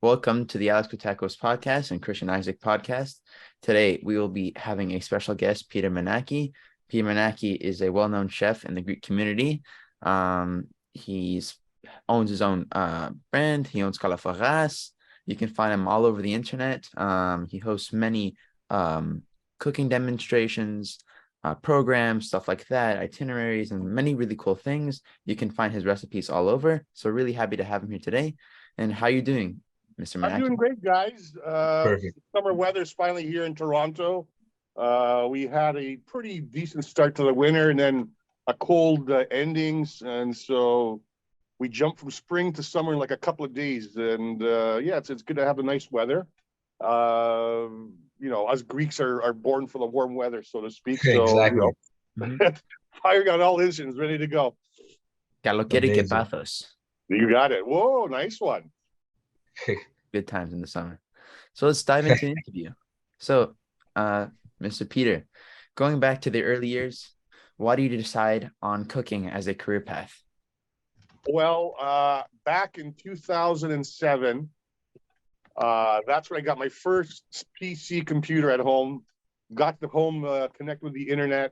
Welcome to the Alex Patacos podcast and Christian Isaac podcast. Today, we will be having a special guest, Peter Minaki. Peter Minaki is a well-known chef in the Greek community. He's owns his own brand. He owns Calafaras. You can find him all over the internet. He hosts many cooking demonstrations, programs, stuff like that, itineraries, and many really cool things. You can find his recipes all over. So really happy to have him here today. And how are you doing, Mr. I'm doing Minaki? great, guys. Perfect. Summer weather's finally here in Toronto. We had a pretty decent start to the winter and then a cold endings. And so we jumped from spring to summer in like a couple of days. And yeah, it's good to have the nice weather. Us Greeks are born for the warm weather, so to speak. So, Exactly. fire got all engines ready to go. Kalokeri ke Amazing. pathos. You got it. Whoa, nice one. Good times in the summer. So let's dive into the interview. So, Mr. Peter, going back to the early years, why do you decide on cooking as a career path? Well, back in 2007, that's when I got my first PC computer at home, got the home connected with the internet,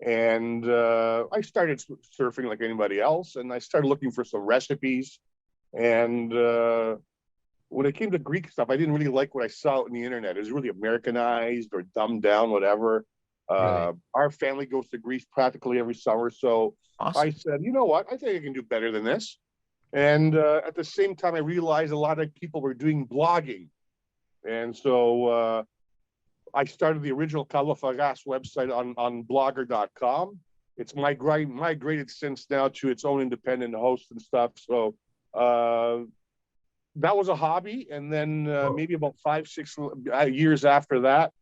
and I started surfing like anybody else, and I started looking for some recipes. And when it came to Greek stuff, I didn't really like what I saw on the internet. It was really Americanized or dumbed down, whatever. Right. Our family goes to Greece practically every summer. So I Awesome. said, you know what? I think I can do better than this. And at the same time, I realized a lot of people were doing blogging. And so I started the original Calafagas website on blogger.com. It's migrated since now to its own independent host and stuff. So that was a hobby. And then maybe about 5-6 years after that,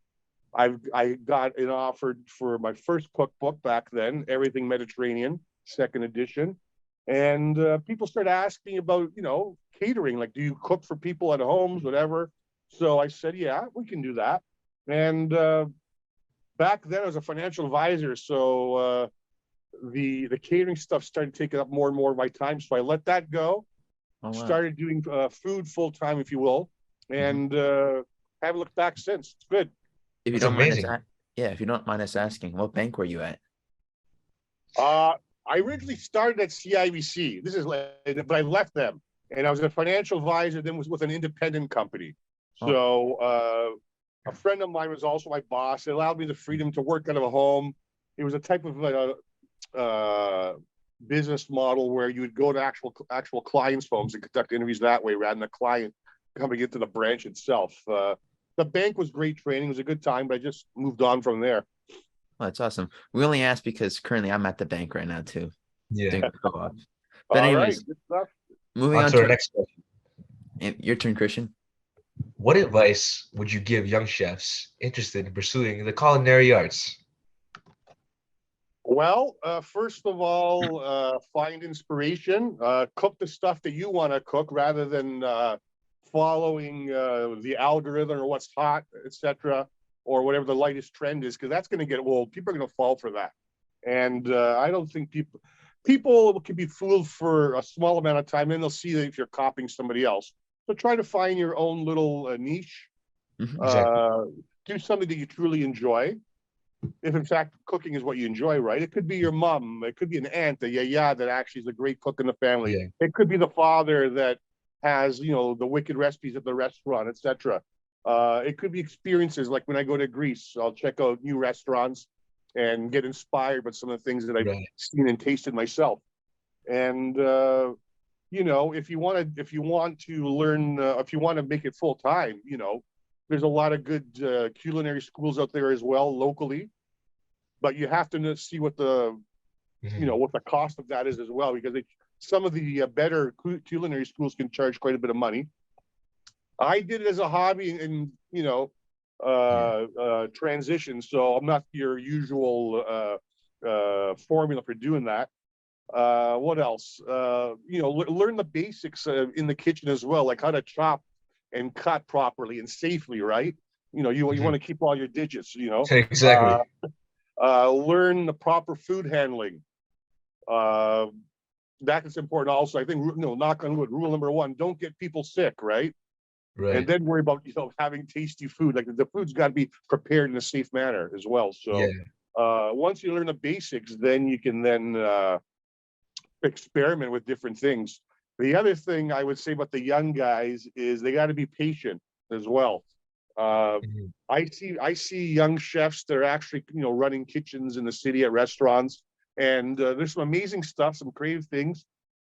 I got an offer for my first cookbook back then, Everything Mediterranean, second edition. And people started asking about, catering, like, do you cook for people at homes, whatever. So I said, yeah, we can do that. And back then I was a financial advisor. So the catering stuff started taking up more and more of my time. So I let that go, Oh, wow. started doing food full time, if you will. And haven't looked back since. It's good. If you That's don't mind us, amazing. if you don't mind us asking, what bank were you at? Uh, I originally started at CIBC. But I left them, and I was a financial advisor. Then was with an independent company. Oh, So a friend of mine was also my boss. It allowed me the freedom to work out of a home. It was a type of business model where you would go to actual clients' homes and conduct interviews that way, rather than the client coming into the branch itself. The bank was great training. It was a good time, but I just moved on from there. that's awesome. We only asked because currently I'm at the bank right now too, Yeah. doing a co-op. But All right, anyways, good stuff. moving On on to our to next question. your turn, Christian. What advice would you give young chefs interested in pursuing the culinary arts? Well, first of all, find inspiration. Cook the stuff that you want to cook rather than following the algorithm or what's hot, etc., or whatever the latest trend is, because that's going to get old. People are going to fall for that, and I don't think people can be fooled for a small amount of time, and they'll see that if you're copying somebody else. So try to find your own little niche. Exactly. Uh, do something that you truly enjoy, if in fact cooking is what you enjoy, right? It could be your mom, it could be an aunt, a yaya that actually is a great cook in the family. Yeah. It could be the father that has, the wicked recipes at the restaurant, etc. It could be experiences like when I go to Greece, I'll check out new restaurants and get inspired by some of the things that I've Right. seen and tasted myself. And if you want to learn, if you want to make it full time, there's a lot of good culinary schools out there as well locally, but you have to see what the Mhm. what the cost of that is as well, because some of the better culinary schools can charge quite a bit of money. I did it as a hobby and Yeah. transition, so I'm not your usual formula for doing that. What else? Learn the basics in the kitchen as well, like how to chop and cut properly and safely, right? You want Mhm. to keep all your digits, Exactly. learn the proper food handling. Uh, that is important also. I think, knock on wood, rule number one, don't get people sick, right? and Right. then worry about having tasty food. Like the food's got to be prepared in a safe manner as well. So Yeah. once you learn the basics, then you can then experiment with different things. The other thing I would say about the young guys is they got to be patient as well. Uh, Mhm. I see young chefs that are actually running kitchens in the city at restaurants, and there's some amazing stuff, some creative things.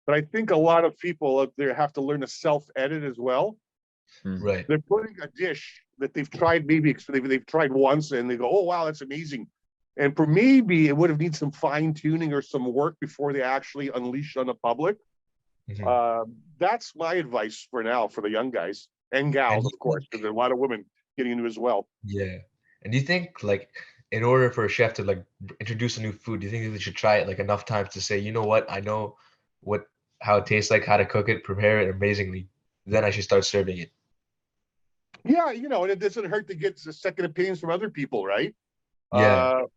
But I think a lot of people out there have to learn to self-edit as well. Mm. Right. They're putting a dish that they've tried, maybe they've tried once, and they go, "Oh wow, that's amazing." And for maybe it would have needed some fine tuning or some work before they actually unleash on the public. Mhm. That's my advice for now for the young guys and gals, And of you course, think, because there are a lot of women getting into it as well. yeah. And do you think like in order for a chef to like introduce a new food, do you think they should try it like enough times to say, you know what, I know what how it tastes like, how to cook it, prepare it amazingly. Then I should start serving it. Yeah, and it doesn't hurt to get second opinions from other people, right? Yeah. Uh,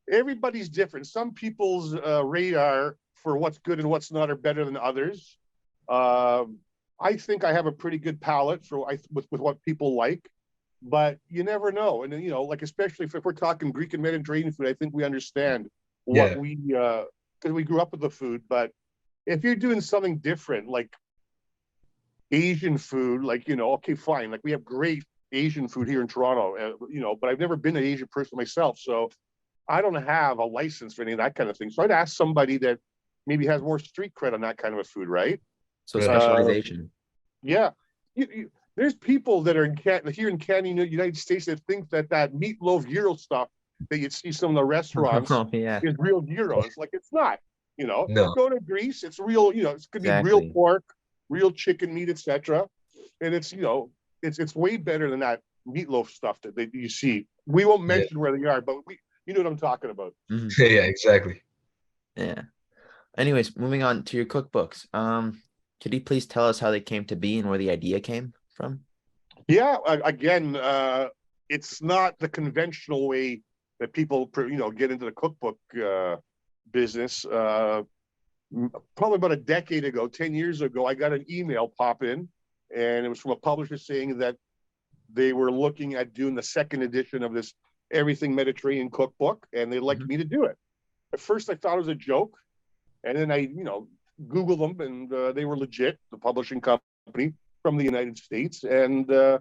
Everybody's different. Some people's radar for what's good and what's not are better than others. Uh, I think I have a pretty good palate for with what people like, but you never know. And like especially if we're talking Greek and Mediterranean food, I think we understand what Yeah. we because we grew up with the food. But if you're doing something different, like Asian food, like okay, fine. Like we have great Asian food here in Toronto, but I've never been an Asian person myself, so I don't have a license for any of that kind of thing. So I'd ask somebody that maybe has more street cred on that kind of a food, right? So Right. specialization. Yeah. There's people that are here in Canada, United States, that think that meatloaf gyro stuff that you see some of the restaurants Oh, yeah, is real gyro. It's like it's not. No. Go to Greece, it's real. It's gonna be real exactly. pork, real chicken meat, etc. And it's way better than that meatloaf stuff that you see. We won't Yeah. mention where they are, but you know what I'm talking about. Mhm. Yeah, exactly. Yeah. Anyways, moving on to your cookbooks. Could you please tell us how they came to be and where the idea came from? Yeah, again, it's not the conventional way that people, get into the cookbook business. Probably about a decade ago, 10 years ago, I got an email pop in, and it was from a publisher saying that they were looking at doing the second edition of this Everything Mediterranean cookbook, and they'd like Mhm. me to do it. At first, I thought it was a joke, and then I, Googled them, and they were legit, the publishing company from the United States, and they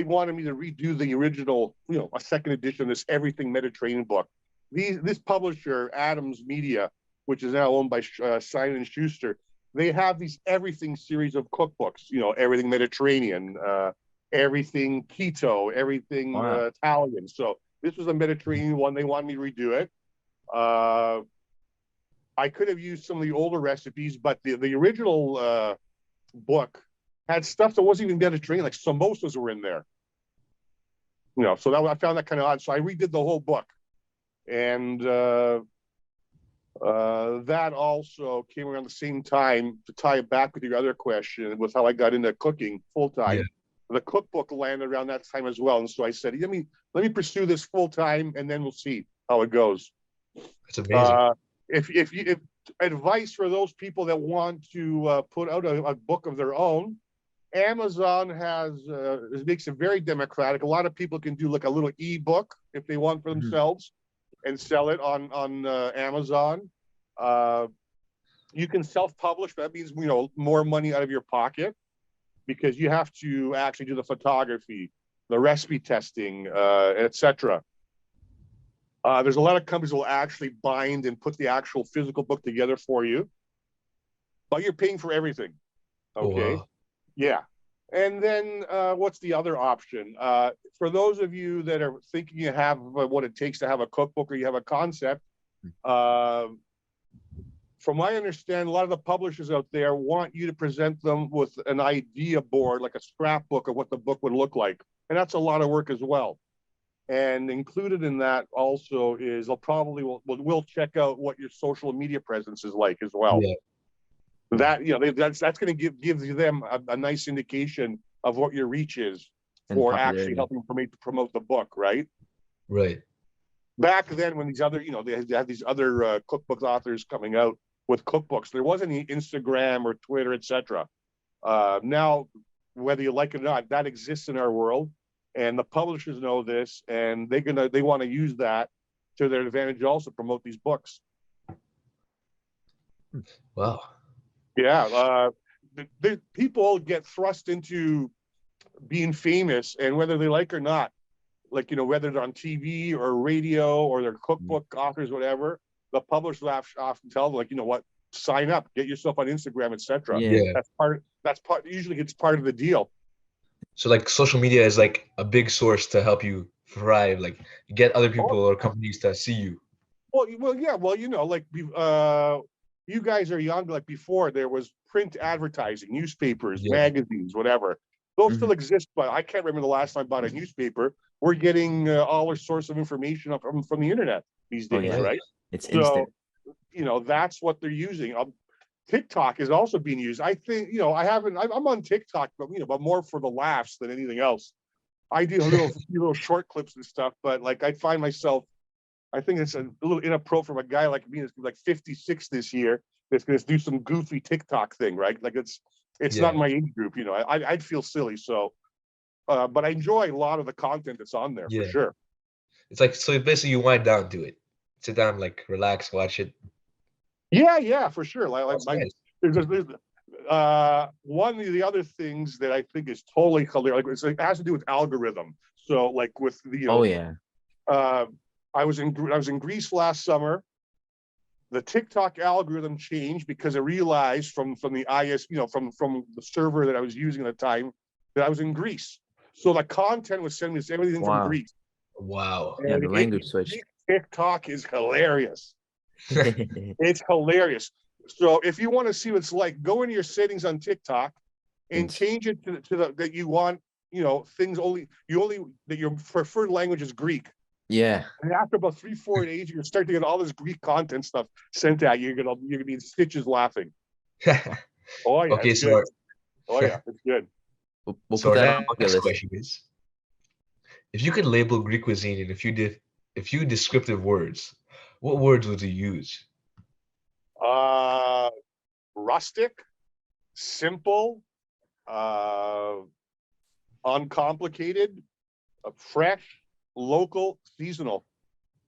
wanted me to redo the original, a second edition of this Everything Mediterranean book. This publisher, Adams Media, which is now owned by Simon and Schuster, they have these Everything series of cookbooks. Everything Mediterranean, everything keto, everything Wow. Italian. So this was a Mediterranean one. They wanted me to redo it. Uh, I could have used some of the older recipes, but the original book had stuff that wasn't even Mediterranean, like samosas were in there. So I found that kind of odd. So I redid the whole book, and that also came around the same time to tie it back with your other question with how I got into cooking full Yeah. time. The cookbook landed around that time as well, and so I said, let me pursue this full time, and then we'll see how it goes. That's amazing. Uh, if advice for those people that want to put out a book of their own, Amazon makes it very democratic. A lot of people can do like a little ebook if they want for Mhm. themselves and sell it on Amazon. Uh, you can self-publish, but that means more money out of your pocket because you have to actually do the photography, the recipe testing, etc. There's a lot of companies that will actually bind and put the actual physical book together for you, but you're paying for everything. Oh Okay. wow. Yeah. And then what's the other option? For those of you that are thinking you have what it takes to have a cookbook or you have a concept, uh, from my understanding, a lot of the publishers out there want you to present them with an idea board, like a scrapbook of what the book would look like. And that's a lot of work as well. And included in that also is they'll probably will check out what your social media presence is like as well. Yeah. That that's going to give them a nice indication of what your reach is And for actually popularity. helping promote the book, right? Right. Back then, when these other, they had these other cookbook authors coming out with cookbooks, there wasn't any Instagram or Twitter, etc. Now, whether you like it or not, that exists in our world, and the publishers know this, and they want to use that to their advantage, also promote these books. Wow. Yeah, people get thrust into being famous, and whether they like or not, like, whether they're on TV or radio or they're cookbook authors, whatever, the publishers often tell them, like, what, sign up, get yourself on Instagram, etc. Yeah. Yeah. That's part usually it's part of the deal. So like social media is like a big source to help you thrive, like get other people or companies to see you. Well, yeah, well, like, you guys are young. Like, before, there was print advertising, newspapers, Yeah. magazines, whatever. Those still Mhm. exist, but I can't remember the last time I bought a newspaper. We're getting all our source of information from the internet these Oh days, yeah, right? it's So, instant. that's what they're using. TikTok is also being used. I think, I'm on TikTok, but more for the laughs than anything else. I do little short clips and stuff, but like, I find myself, I think it's a little inappropriate from a guy like me that's like 56 this year, that's going to do some goofy TikTok thing, right? Like, it's not Yeah. my age group, I'd feel silly. So, but I enjoy a lot of the content that's on there, for Yeah. sure. It's like, so basically you wind down, do it. Sit down, like relax, watch it. Yeah, for sure. Like That's my, nice. there's one of the other things that I think is totally hilarious. It has to do with algorithm. So, like, with the, Oh yeah. uh, I was in Greece last summer. The TikTok algorithm changed because I realized from the IS, from the server that I was using at the time, that I was in Greece. So the content was sending me everything from Wow. Greece. Wow. Yeah, And the language switch. TikTok is hilarious. It's hilarious. So if you want to see what it's like, go into your settings on TikTok and change it to the that you want, things that your preferred language is Greek. Yeah. And after about 3-4 days, you're gonna start to get all this Greek content stuff sent at you. You're gonna be in stitches laughing. Oh yeah, Okay, it's good. so Oh yeah, it's good. We'll so put our that on bucket next list. question is, if you could label Greek cuisine in a few descriptive words, what words would you use? Uh, Rustic, simple, uh, uncomplicated, fresh, local, seasonal.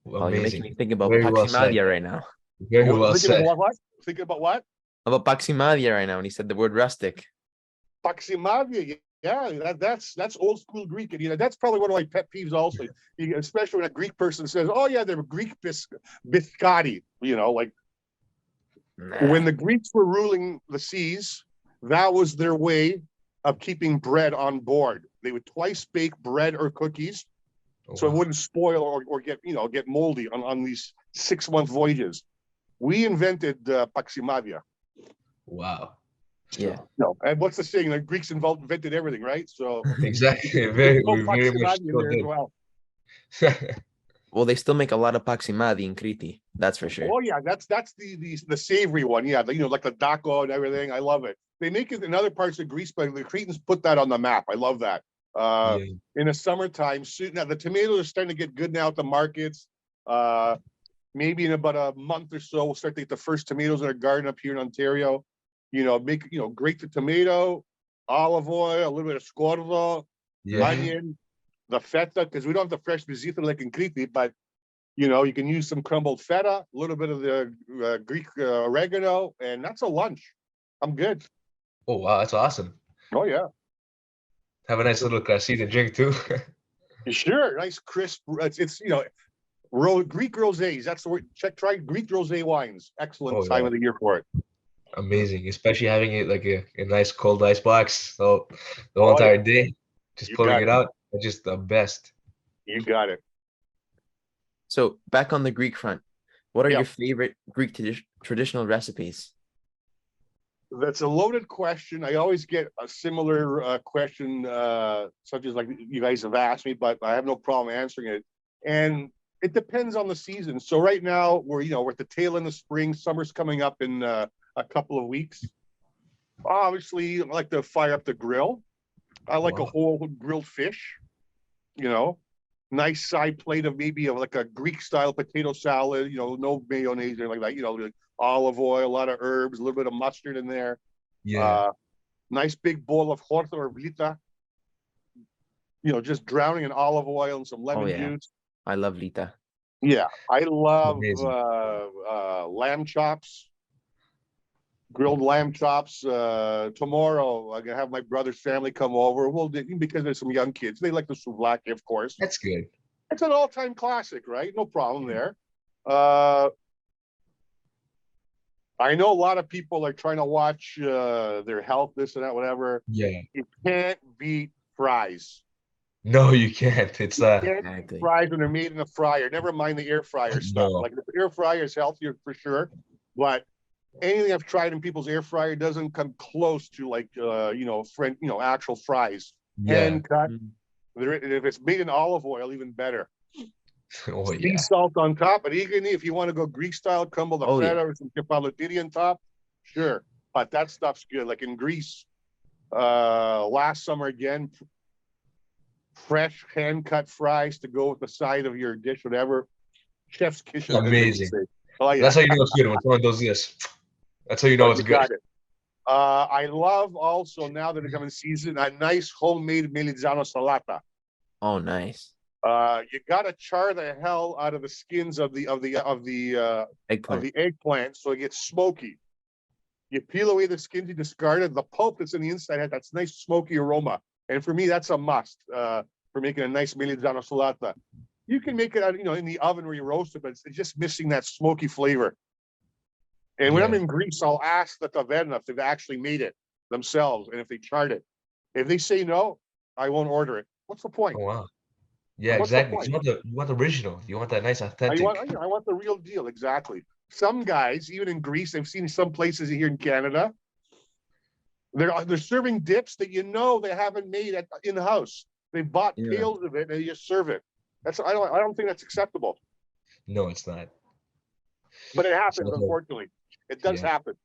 Oh, you're making Amazing. me think about Very well said. Paximadia right now. Very well Thinking said. about what? Thinking about what? About Paximadia right now when he said the word rustic. Paximavia. Yeah, that's old school Greek, and that's probably one of my pet peeves. Also, especially when a Greek person says, "Oh yeah, they're Greek biscotti." Like, Nah. when the Greeks were ruling the seas, that was their way of keeping bread on board. They would twice bake bread or cookies Oh, so it wow. wouldn't spoil or get moldy on these 6-month voyages. We invented Paximavia. Wow. Yeah. No, and what's the saying? The Greeks invented everything, right? So Exactly. there's Very, no we very much Paximavia in still there as well. did. Well, they still make a lot of Paximadi in Crete. That's for sure. Oh yeah, that's the savory one. Yeah, like the daco and everything. I love it. They make it in other parts of Greece, but the Cretans put that on the map. I love that. Yeah. In the summertime, soon now the tomatoes are starting to get good now at the markets. Maybe in about a month or so, we'll start to get the first tomatoes in our garden up here in Ontario. Grate the tomato, olive oil, a little bit of scorzo, Yeah. onion, the feta, because we don't have the fresh visita like in Crete, but you can use some crumbled feta, a little bit of the Greek oregano, and that's a lunch. I'm good. Oh, wow. That's awesome. Oh yeah, Have a nice little casita drink too. sure. Nice crisp. It's Greek rosés. That's the word. Try Greek rosé wines. Excellent Oh, time yeah. of the year for it. Amazing. Especially having it like a nice cold ice box. So the whole Oh yeah, entire day, just you pulling got it it. out, it's just the best. You got it. So back on the Greek front, what are Yeah. your favorite Greek traditional recipes? That's a loaded question. I always get a similar question, such as like you guys have asked me, but I have no problem answering it. And it depends on the season. So right now we're at the tail end of spring. Summer's coming up in a couple of weeks. Obviously, I like to fire up the grill. I like a Wow. whole grilled fish. You know, nice side plate of maybe like a Greek style potato salad. No mayonnaise or like that. Like olive oil, a lot of herbs, a little bit of mustard in there. Yeah. Uh, Nice big bowl of horta or blita, just drowning in olive oil and some Oh lemon yeah, juice. I love Lita. Yeah, I love Amazing. lamb chops, grilled lamb chops. Tomorrow, I'm gonna have my brother's family come over. Because there's some young kids. They like the souvlaki, of course. That's good. It's an all-time classic, right? No problem there. Uh, I know a lot of people are trying to watch their health, this and that, whatever. Yeah. You can't beat fries. No, you can't. It's Can't beat Exactly. fries when they're made in a fryer. Never mind the air fryer stuff. no. Like the air fryer is healthier for sure, but anything I've tried in people's air fryer doesn't come close to like actual fries. Yeah. Hand cut. Mhm. If it's made in olive oil, even better. Oh Sea yeah. salt on top, but even if you want to go Greek style, crumble the Oh feta yeah. or some kefalotiri on top, sure. But that stuff's good. Like in Greece, last summer again, fresh hand cut fries to go with the side of your dish, whatever. Chef's kitchen, as they would Amazing. say. Oh yeah, That's how you know it's good when someone does this. That's how you know but it's you good. got it. I love also now that it's coming season a nice homemade melizano salata. Oh nice. You gotta char the hell out of the skins of Eggplant. the eggplant so it gets smoky. You peel away the skins, you discard it. The pulp that's in the inside has that nice smoky aroma, and for me that's a must for making a nice melizano salata. You can make it in the oven where you roast it, but it's just missing that smoky flavor. And when I'm Yeah. in Greece, I'll ask the taverna if they've actually made it themselves and if they charred it. If they say no, I won't order it. What's the point? Oh wow. Yeah, What's the exactly. 'Cause point? you want the original. You want that nice I want, authentic. I want the real deal. Exactly. Some guys, even in Greece, I've seen some places here in Canada, they're serving dips that they haven't made in the house. They bought Yeah. pails of it and they just serve it. I don't think that's acceptable. No, it's not. But it happens, So, unfortunately. It does yeah. happen.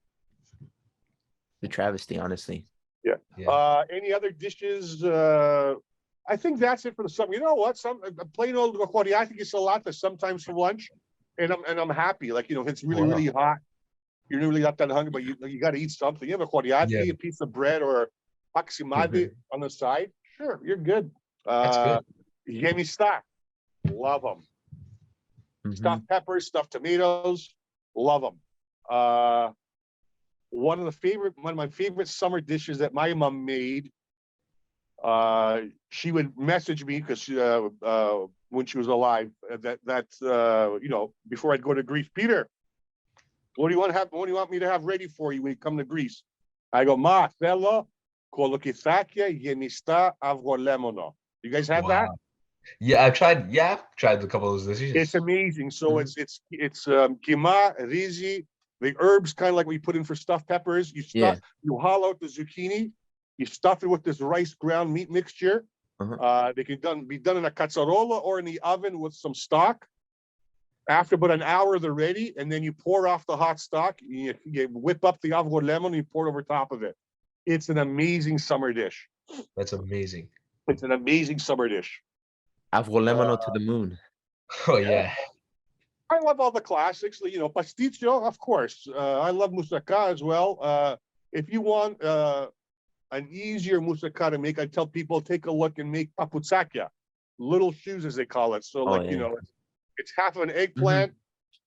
The travesty, honestly. Yeah. Yeah. Any other dishes? I think that's it for the summer. You know what? Some plain old coriaci salata sometimes for lunch, and I'm happy. Like if it's really Wow. really hot, you're really not that hungry, but you got to eat something. You have a Yeah. coriaci, a piece of bread, or paksimadi on the side. Sure, you're good. That's Uh, good. Yemista, love them. Hmm. Stuffed peppers, stuffed tomatoes, love them. One of my favorite summer dishes that my mom made. She would message me because when she was alive, before I'd go to Greece, Peter, what do you want me to have ready for you when you come to Greece? I go, Ma, fellow, kolokisakia yemista avgolemono. You guys have that? Wow. Yeah, I've tried a couple of those It's dishes. amazing. So Mhm. it's kima, rizi, the herbs kind of like we put in for stuffed peppers. Yeah. You hollow out the zucchini, you stuff it with this rice ground meat mixture. They can be done in a cazzarola or in the oven with some stock. After about an hour, they're ready, and then you pour off the hot stock. You whip up the avgo lemon, and you pour it over top of it. It's an amazing summer dish. That's amazing. It's an amazing summer dish. Avrolemano to Uh, the moon. Oh yeah, yeah. I love all the classics. Pasticcio, of course. I love moussaka as well. If you want an easier moussaka to make, I tell people take a look and make paputsakya, little shoes as they call it. So Oh yeah. it's half of an Hmm. eggplant.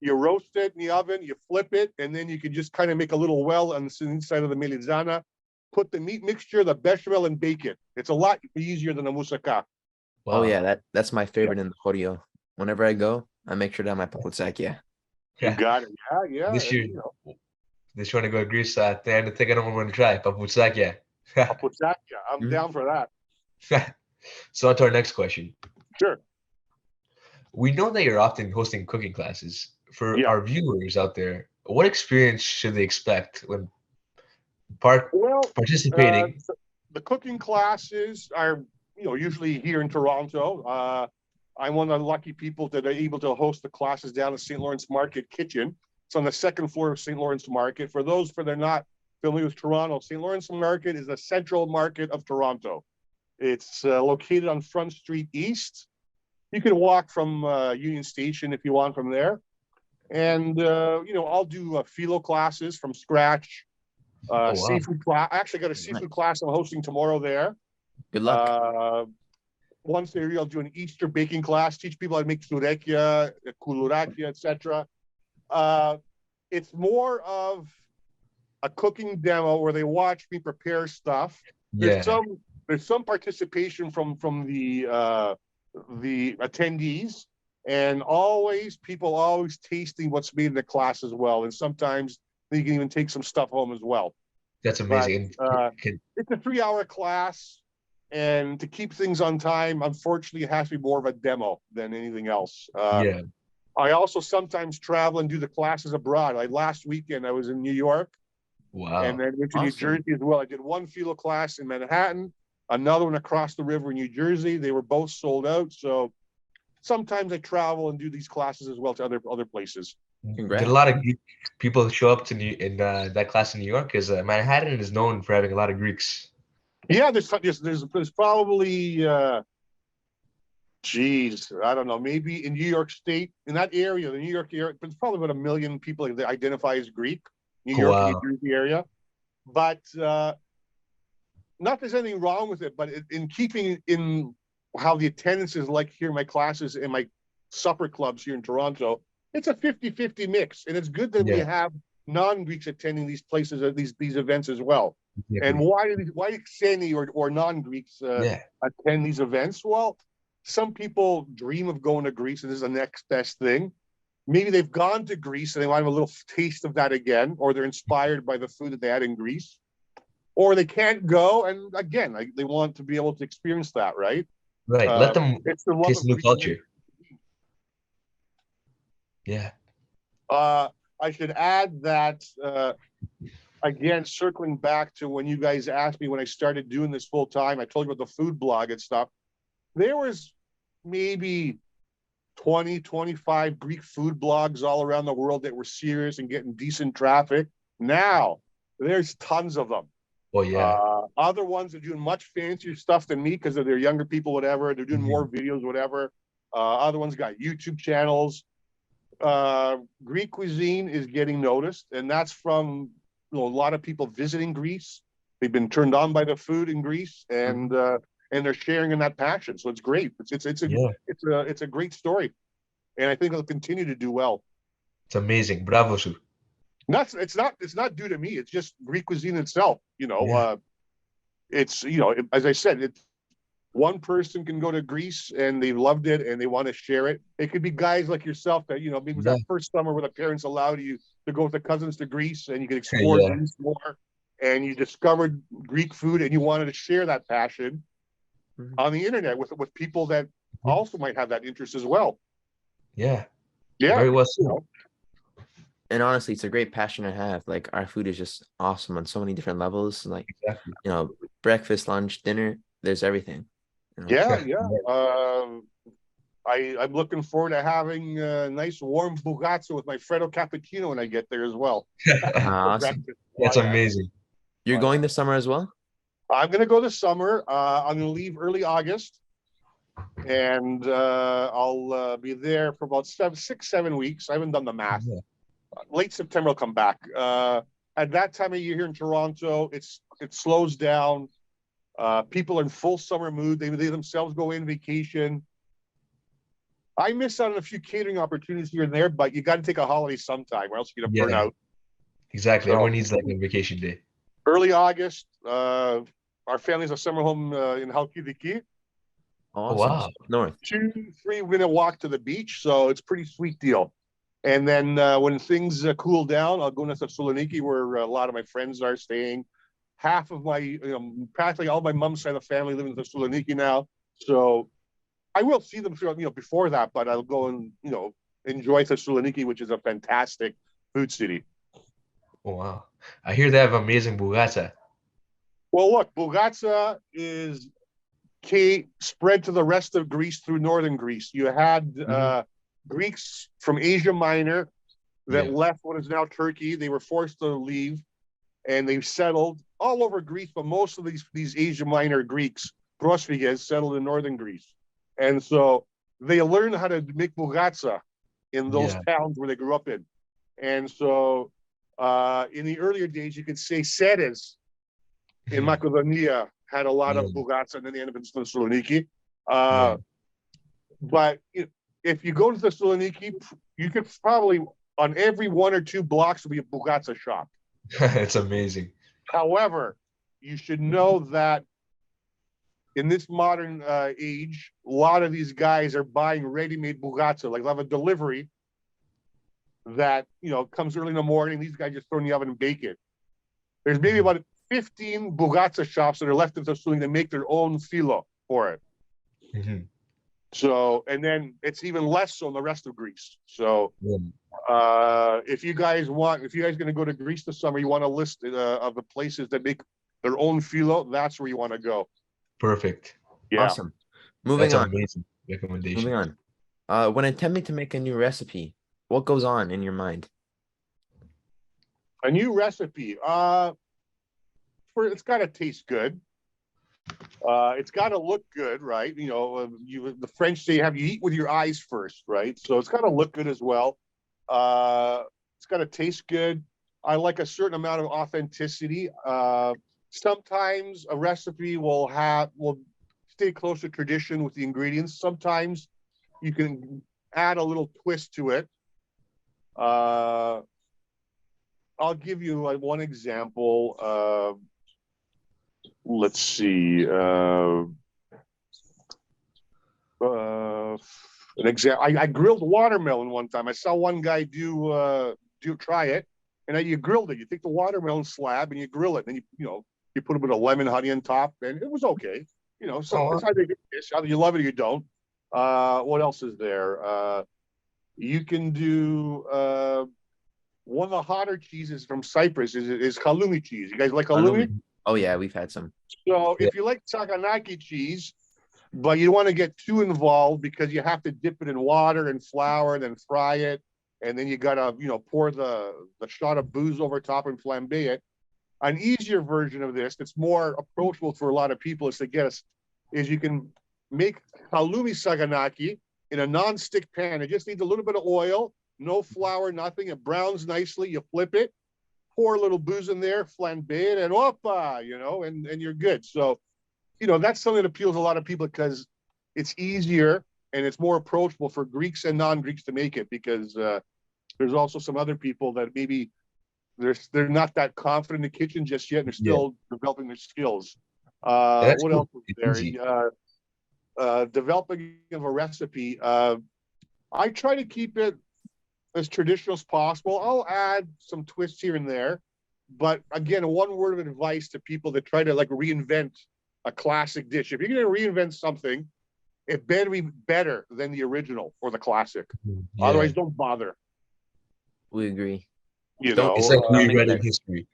You roast it in the oven, you flip it, and then you can just kind of make a little well on the inside of the melizana. Put the meat mixture, the bechamel, and bake it. It's a lot easier than a moussaka. Oh yeah, Wow. that's my Yeah, favorite in the Choreo. Whenever I go, I make sure to have my paputsak. Yeah. you Yeah. got it. Yeah, yeah, This and year, this want to go to Greece. I think I know what I'm going to try. Paputsakya. paputsakya. I'm Mhm. down for that. So on to our next question. Sure. We know that you're often hosting cooking classes. For Yeah. our viewers out there, what experience should they expect when part Well, participating? the cooking classes are, usually here in Toronto. I'm one of the lucky people that are able to host the classes down at St. Lawrence Market Kitchen. It's on the second floor of St. Lawrence Market. For those that are not familiar with Toronto, St. Lawrence Market is the central market of Toronto. It's located on Front Street East. You can walk from Union Station if you want from there. And, I'll do phyllo classes from scratch. Oh wow. Seafood class. I actually got a seafood class I'm hosting tomorrow there. Good luck. Once a year, I'll do an Easter baking class, teach people how to make tsurekia, kulurakia, etc. It's more of a cooking demo where they watch me prepare stuff. There's Yeah. some participation from the attendees, and people always tasting what's made in the class as well. And sometimes you can even take some stuff home as well. That's But amazing. it's a 3-hour class, and to keep things on time, unfortunately, it has to be more of a demo than anything else. Yeah. I also sometimes travel and do the classes abroad. Like last weekend, I was in New York, and Wow. then went to New Awesome. Jersey as well. I did one phyllo class in Manhattan, another one across the river in New Jersey. They were both sold out. So sometimes I travel and do these classes as well to other places. Did a Congrats. lot of Greek people show up to that class in New York? Because Manhattan is known for having a lot of Greeks. Yeah, there's probably geez, I don't know, maybe in New York State, in that area, the New York area, there's probably about 1 million people that identify as Greek, New York and New Wow. Jersey area. But not there's anything wrong with it, but in keeping in how the attendance is like here in my classes and my supper clubs here in Toronto, it's a 50-50 mix. And it's good that we Yeah. have non-Greeks attending these places, these events as well. And Exactly. why Xeni or non-Greeks Yeah. attend these events? Well, some people dream of going to Greece, and this is the next best thing. Maybe they've gone to Greece and they want to have a little taste of that again, or they're inspired by the food that they had in Greece, or they can't go, and again, like, they want to be able to experience that, right? Right. Let them It's the love taste of new Greek culture. community. Yeah. I should add that again, circling back to when you guys asked me when I started doing this full time, I told you about the food blog and stuff. There was maybe 20, 25 Greek food blogs all around the world that were serious and getting decent traffic. Now, there's tons of them. Oh yeah. Other ones are doing much fancier stuff than me because they're younger people, whatever. They're doing more Mhm. videos, whatever. Other ones got YouTube channels. Greek cuisine is getting noticed, and that's from a lot of people visiting Greece. They've been turned on by the food in Greece, and they're sharing in that passion. So it's great. Yeah. It's a great story, and I think it'll continue to do well. It's amazing. Bravo, Sue. It's not due to me. It's just Greek cuisine itself. Yeah. It's as I said, it's one person can go to Greece and they loved it and they want to share it. It could be guys like yourself that maybe it was Yeah. that first summer where the parents allowed you to go with the cousins to Greece and you could explore Yeah. Greece more, and you discovered Greek food and you wanted to share that passion on the internet with people that also might have that interest as well. Yeah. Yeah, Very well said. And honestly, it's a great passion to have. Like, our food is just awesome on so many different levels. Like, Exactly. breakfast, lunch, dinner, there's everything. Yeah. I'm looking forward to having a nice warm bugazza with my Freddo cappuccino when I get there as well. Awesome. That's amazing. You're going this summer as well? I'm going to go this summer. I'm going to leave early August, and I'll be there for about 7 weeks. I haven't done the math. Yeah. Late September, I'll come back. At that time of year here in Toronto, it slows down. People are in full summer mood. They themselves go in vacation. I miss out on a few catering opportunities here and there, but you got to take a holiday sometime, or else you're going to burn out. Exactly. So, Everyone needs like a vacation day. early August, our family's a summer home in Halkidiki. Oh, Awesome. wow. North. 2, 3, we're going to walk to the beach, so it's a pretty sweet deal. And then when things cool down, I'll go to Thessaloniki, where a lot of my friends are staying. Half of my, practically all my mom's side of the family live in Thessaloniki now. So I will see them throughout, before that, but I'll go and, enjoy Thessaloniki, which is a fantastic food city. Oh, wow. I hear they have amazing bugazza. Well, look, Bugazza is spread to the rest of Greece through northern Greece. You had Greeks from Asia Minor that left what is now Turkey. They were forced to leave, and they settled all over Greece, but most of these Asia Minor Greeks, prosophiges, settled in northern Greece. And so they learned how to make bugazza in those towns where they grew up in. And so In the earlier days, you could say Ceres in Macedonia had a lot of bugatsa, and then they ended up in Thessaloniki. But if you go to Thessaloniki, you could probably, on every 1 or 2 blocks, will be a bugatsa shop. It's amazing. However, you should know that in this modern age, a lot of these guys are buying ready-made bugatsa. Like they'll have a delivery that comes early in the morning. These guys just throw in the oven and bake it. There's maybe about 15 bugatsa shops that are left in Thessaloniki that make their own filo for it. So, and then it's even less so in the rest of Greece. So, if you guys going to go to Greece this summer, you want a list of the places that make their own filo, that's where you want to go. Perfect. Yeah. Awesome. Moving That's on. amazing recommendation. Moving on. When attempting to make a new recipe, what goes on in your mind? A new recipe. It's got to taste good. It's got to look good, right? The French say you eat with your eyes first, right? So it's got to look good as well. It's got to taste good. I like a certain amount of authenticity. Sometimes a recipe will stay close to tradition with the ingredients. Sometimes you can add a little twist to it. I'll give you one example. Let's see. An example. I grilled watermelon one time. I saw one guy try it, and then you grilled it. You take the watermelon slab and you grill it, and you put a bit of lemon honey on top, and it was okay. So it's either you love it or you don't. What else is there? You can do one of the hotter cheeses from Cyprus is halloumi cheese. You guys like halloumi? Oh yeah, we've had some. So if you like takanaki cheese, but you don't want to get too involved because you have to dip it in water and flour and then fry it, and then you gotta pour the shot of booze over top and flambe it. An easier version of this that's more approachable for a lot of people is you can make halloumi saganaki in a non-stick pan. It just needs a little bit of oil, no flour, nothing. It browns nicely. You flip it, pour a little booze in there, flambe it, and oppa, and you're good. So, that's something that appeals to a lot of people because it's easier and it's more approachable for Greeks and non-Greeks to make it because there's also some other people that maybe they're not that confident in the kitchen just yet. And they're still developing their skills. What else is there? Developing of a recipe. I try to keep it as traditional as possible. I'll add some twists here and there, but again, one word of advice to people that try to reinvent a classic dish: if you're going to reinvent something, it better be better than the original or the classic. Otherwise, don't bother. We agree. It's like rewriting history.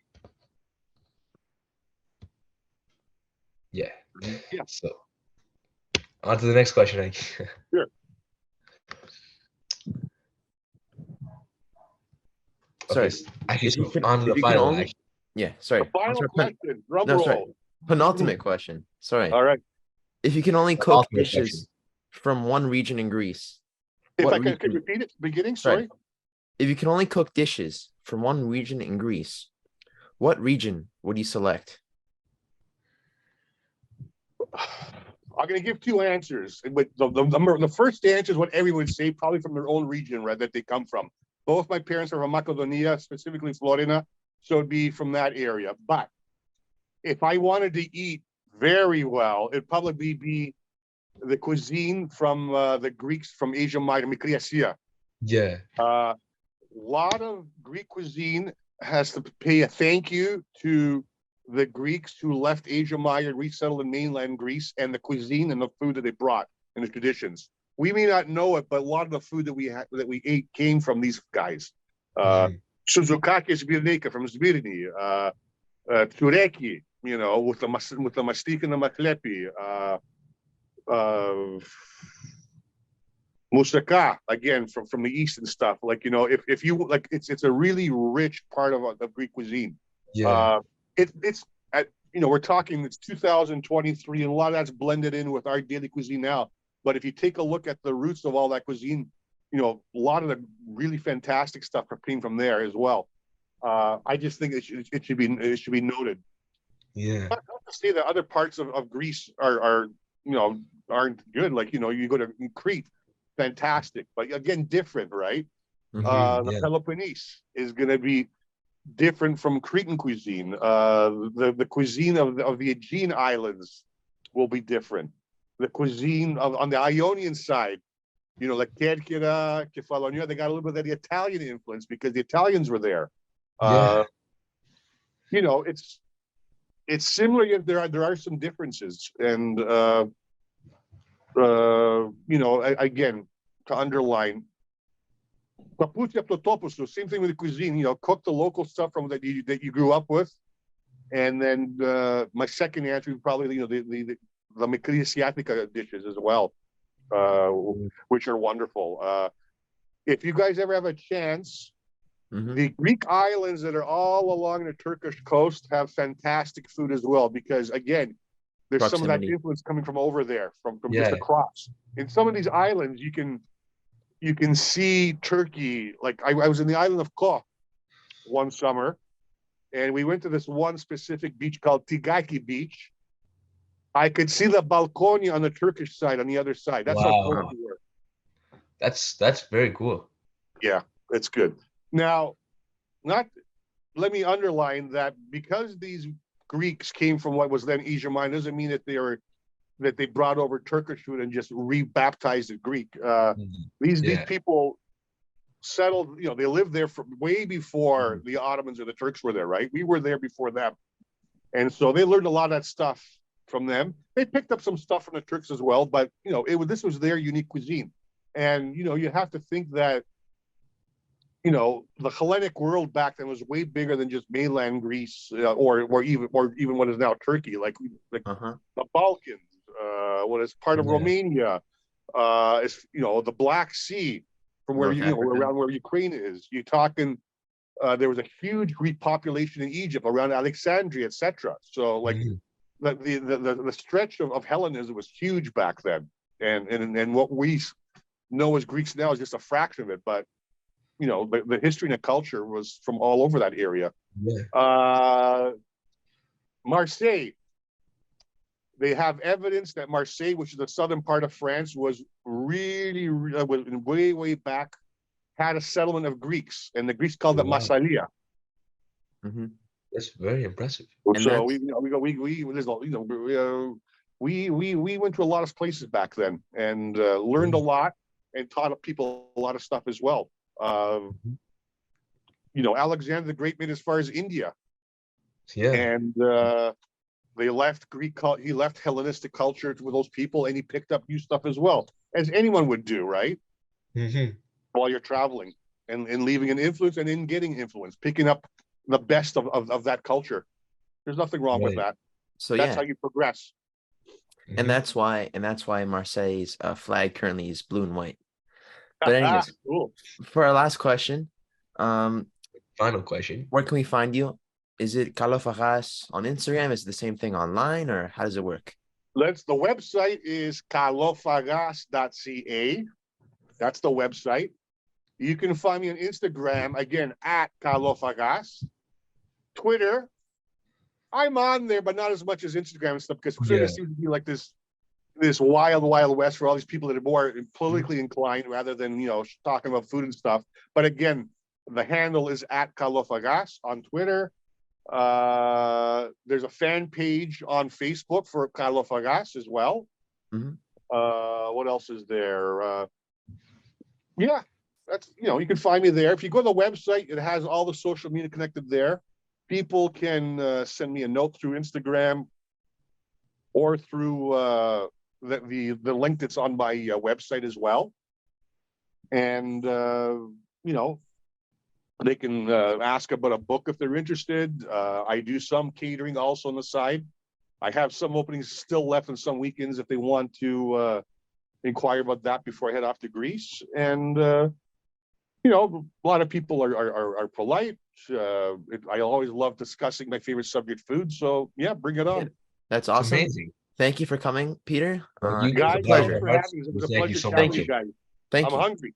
Yeah. So on to the next question. Sure. Sorry. Okay. Actually, on to the final. Yeah, sorry. The final question. Drum roll. Sorry. Penultimate question. Sorry. All right. If you can only cook dishes from one region in Greece. If I could repeat it at the beginning, sorry. If you can only cook dishes from one region in Greece, what region would you select? I'm going to give 2 answers, but the first answer is what everyone would say, probably from their own region, right, that they come from. Both my parents are from Macedonia, specifically Florina, so it'd be from that area. But if I wanted to eat very well, it'd probably be the cuisine from the Greeks from Asia Minor, Mikriasia. Yeah. A lot of Greek cuisine has to pay a thank you to the Greeks who left Asia Minor and resettled in mainland Greece, and the cuisine and the food that they brought and the traditions. We may not know it, but a lot of the food that we ate came from these guys. Suzukakis Birnika from Zbirni, Tureki, with the mastik and the maklepi, Musaka, again from the east and stuff. If you like, it's a really rich part of Greek cuisine. Yeah. We're talking, it's 2023, and a lot of that's blended in with our daily cuisine now. But if you take a look at the roots of all that cuisine, a lot of the really fantastic stuff came from there as well. I just think it should be noted. Yeah. Not to say that other parts of Greece are aren't good. Like you go to Crete, fantastic, but again different, right? The Yeah. Peloponnese is going to be different from Cretan cuisine. The cuisine of the Aegean Islands will be different. The cuisine on the Ionian side, like Kerkira, Kefalonia, they got a little bit of the Italian influence because the Italians were there. Yeah. It's similar, yet there are some differences. And again, to underline, same thing with the cuisine. Cook the local stuff from that you grew up with, and then my second answer would probably the Mikri Asiatica dishes as well, which are wonderful. If you guys ever have a chance, the Greek islands that are all along the Turkish coast have fantastic food as well, because again, there's some of that Proximity. influence coming from over there, from just Yeah. across. In some of these islands, you can see Turkey. Like I was in the island of Ko one summer, and we went to this one specific beach called Tigaki Beach. I could see the balcony on the Turkish side on the other side. That's how close Wow. we were. That's very cool. Yeah, it's good. Now, not let me underline that because these Greeks came from what was then Asia Minor doesn't mean that they brought over Turkish food and just rebaptized it Greek. These Yeah. people settled, they lived there for way before the Ottomans or the Turks were there, right? We were there before them. And so they learned a lot of that stuff from them. They picked up some stuff from the Turks as well, but this was their unique cuisine. And you have to think that the Hellenic world back then was way bigger than just mainland Greece, or even what is now Turkey, like the Balkans, what is part of Romania, is the Black Sea, from where around where Ukraine is. You're talking. There was a huge Greek population in Egypt around Alexandria, etc. So like the stretch of Hellenism was huge back then, and what we know as Greeks now is just a fraction of it, but the history and the culture was from all over that area. Yeah. Marseille, they have evidence that Marseille, which is the southern part of France, was really was way back, had a settlement of Greeks, and the Greeks called it Massalia. That's very impressive. And so we went to a lot of places back then, and learned a lot, and taught people a lot of stuff as well. Alexander the Great made as far as India. Yeah. And they left he left Hellenistic culture with those people, and he picked up new stuff as well, as anyone would do, right? While you're traveling and leaving an influence and then getting influence, picking up the best of that culture. There's nothing wrong with that. So that's how you progress. And that's why Marseille's flag currently is blue and white. But anyways, cool. For our last question, final question, where can we find you? Is it Kalofagas on Instagram? Is it the same thing online, or how does it work? The website is kalofagas.ca. That's the website. You can find me on Instagram, again, at Kalofagas. Twitter, I'm on there, but not as much as Instagram and stuff, because Twitter seems to be like this wild west for all these people that are more politically inclined rather than talking about food and stuff. But again, the handle is at Kalofagas on Twitter. There's a fan page on Facebook for Kalofagas as well. What else is there? That's you can find me there. If you go to the website, it has all the social media connected there. People can send me a note through Instagram or through the link that's on my website as well. And they can ask about a book if they're interested. I do some catering also on the side. I have some openings still left on some weekends if they want to inquire about that before I head off to Greece. And a lot of people are polite. I always love discussing my favorite subject, food. So yeah, bring it on. That's awesome. It's amazing. Thank you for coming, Peter. Guys, it's a pleasure. Thanks for having me. It was a pleasure so chatting much. with you guys. Thank I'm you. hungry.